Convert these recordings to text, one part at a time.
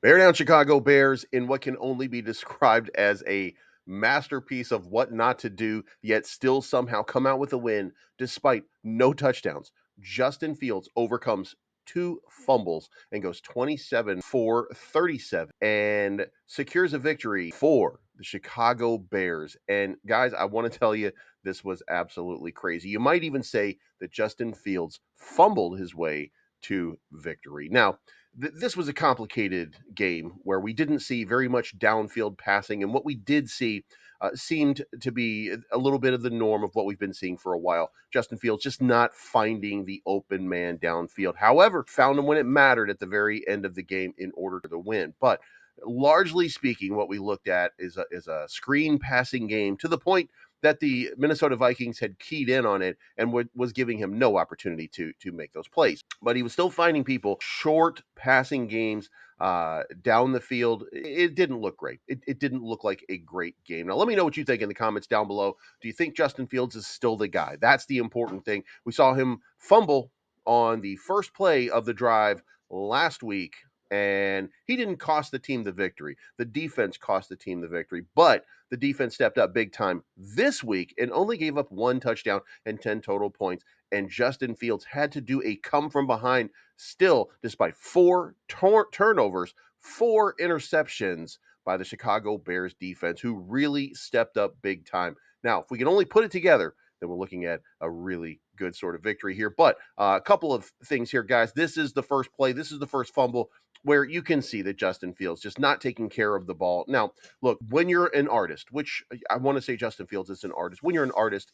Bear down, Chicago Bears, in what can only be described as a masterpiece of what not to do, yet still somehow come out with a win despite no touchdowns. Justin Fields overcomes two fumbles and goes 27 for 37 and secures a victory for the Chicago Bears. And guys, I want to tell you, this was absolutely crazy. You might even say that Justin Fields fumbled his way to victory. Now, this was a complicated game where we didn't see very much downfield passing, and what we did see seemed to be a little bit of the norm of what we've been seeing for a while. Justin Fields just not finding the open man downfield. However, found him when it mattered at the very end of the game in order to win. But largely speaking, what we looked at is a screen passing game to the point that the Minnesota Vikings had keyed in on it and was giving him no opportunity to make those plays. But he was still finding people short passing games down the field. It didn't look great. It didn't look like a great game. Now, let me know what you think in the comments down below. Do you think Justin Fields is still the guy? That's the important thing. We saw him fumble on the first play of the drive last week, and he didn't cost the team the victory. The defense cost the team the victory, but the defense stepped up big time this week and only gave up one touchdown and 10 total points. And Justin Fields had to do a come from behind still, despite four turnovers, four interceptions by the Chicago Bears defense, who really stepped up big time. Now, if we can only put it together, then we're looking at a really good sort of victory here. But a couple of things here, guys. This is the first play. This is the first fumble where you can see that Justin Fields just not taking care of the ball. Now, look, when you're an artist, which I want to say Justin Fields is an artist, when you're an artist,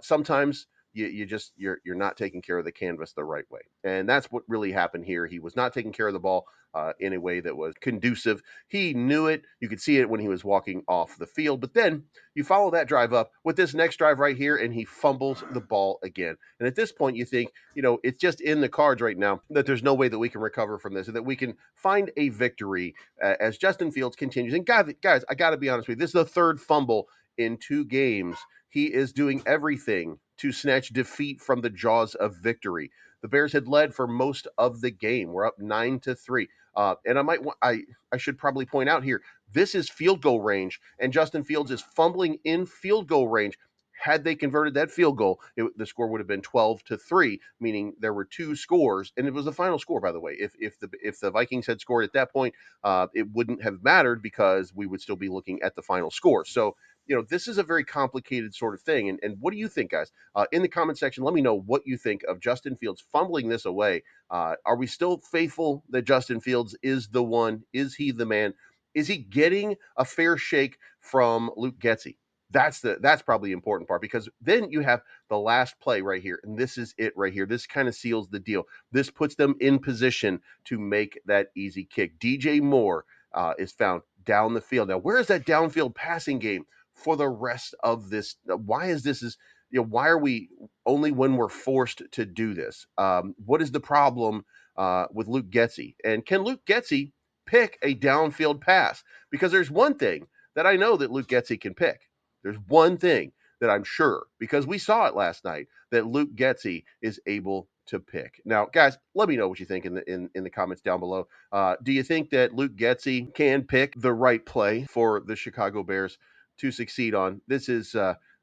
sometimes you're not taking care of the canvas the right way, and that's what really happened here. He was not taking care of the ball in a way that was conducive. He knew it. You could see it when he was walking off the field. But then you follow that drive up with this next drive right here, and he fumbles the ball again. And at this point, you think, it's just in the cards right now that there's no way that we can recover from this and that we can find a victory as Justin Fields continues. And guys, I got to be honest with you, this is the third fumble in 2 games. He is doing everything to snatch defeat from the jaws of victory. The Bears had led for most of the game. We're up 9-3. And I should probably point out here, this is field goal range, and Justin Fields is fumbling in field goal range. Had they converted that field goal, the score would have been 12-3, meaning there were 2 scores, and it was the final score, by the way. If the Vikings had scored at that point, it wouldn't have mattered because we would still be looking at the final score. So, this is a very complicated sort of thing. And what do you think, guys? In the comment section, let me know what you think of Justin Fields fumbling this away. Are we still faithful that Justin Fields is the one? Is he the man? Is he getting a fair shake from Luke Getsy? That's probably the important part, because then you have the last play right here, and this is it right here. This kind of seals the deal. This puts them in position to make that easy kick. DJ Moore is found down the field. Now, where is that downfield passing game for the rest of this? Why is this why are we only when we're forced to do this? What is the problem with Luke Getsy? And can Luke Getsy pick a downfield pass? Because there's one thing that I know that Luke Getsy can pick. There's one thing that I'm sure, because we saw it last night, that Luke Getsy is able to pick. Now, guys, let me know what you think in the comments down below. Do you think that Luke Getsy can pick the right play for the Chicago Bears to succeed on? This is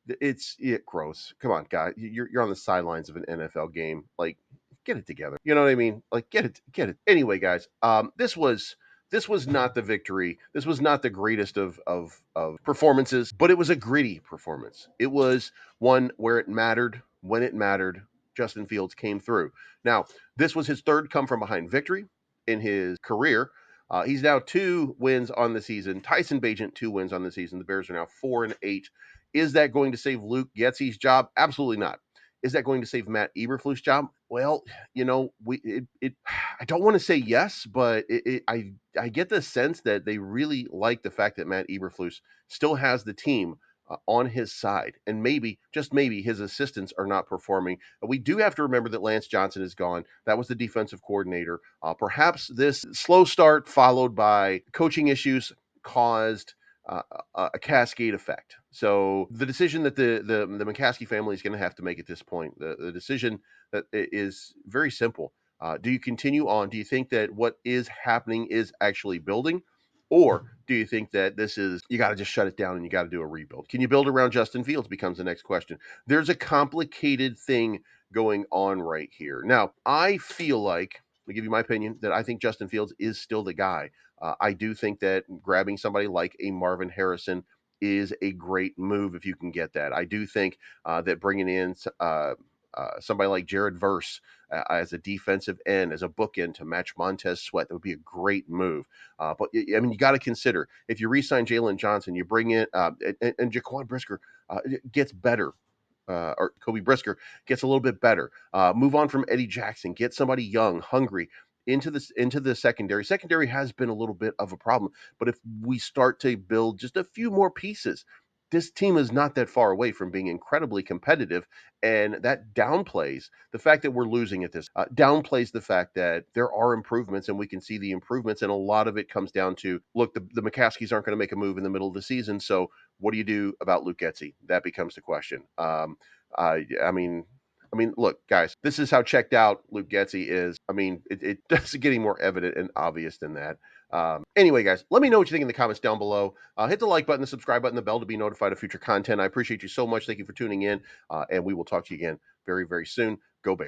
it's gross. Come on, guys. You're on the sidelines of an NFL game. Like, get it together. You know what I mean? Like, get it. Anyway, guys, this was not the victory. This was not the greatest of performances, but it was a gritty performance. It was one where it mattered when it mattered. Justin Fields came through. Now, this was his third come from behind victory in his career. He's now 2 wins on the season. Tyson Bagent 2 wins on the season. The Bears are now 4-8. Is that going to save Luke Getsy's job? Absolutely not. Is that going to save Matt Eberflus's job? Well, I don't want to say yes, but I get the sense that they really like the fact that Matt Eberflus still has the team on his side, and maybe, just maybe, his assistants are not performing. We do have to remember that Lance Johnson is gone. That was the defensive coordinator. Perhaps this slow start followed by coaching issues caused a cascade effect. So the decision that the McCaskey family is going to have to make at this point, the decision that is very simple. Do you continue on? Do you think that what is happening is actually building? Or do you think that this is, you got to just shut it down and you got to do a rebuild? Can you build around Justin Fields becomes the next question. There's a complicated thing going on right here. Now, I feel like, to give you my opinion, that I think Justin Fields is still the guy. I do think that grabbing somebody like a Marvin Harrison is a great move if you can get that. I do think that bringing in somebody like Jared Verse as a defensive end, as a bookend to match Montez Sweat, that would be a great move. But I mean, you got to consider if you re-sign Jalen Johnson, you bring in and Jaquan Brisker gets better. Or Kobe Brisker gets a little bit better. Move on from Eddie Jackson. Get somebody young, hungry into the secondary. Secondary has been a little bit of a problem, but if we start to build just a few more pieces, this team is not that far away from being incredibly competitive, and that downplays the fact that we're losing at this. Downplays the fact that there are improvements, and we can see the improvements, and a lot of it comes down to look, the McCaskies aren't going to make a move in the middle of the season, so what do you do about Luke Getsy? That becomes the question. I mean, look, guys, this is how checked out Luke Getsy is. I mean, it doesn't get any more evident and obvious than that. Anyway, guys, let me know what you think in the comments down below. Hit the like button, the subscribe button, the bell to be notified of future content. I appreciate you so much. Thank you for tuning in, and we will talk to you again very, very soon. Go Bears.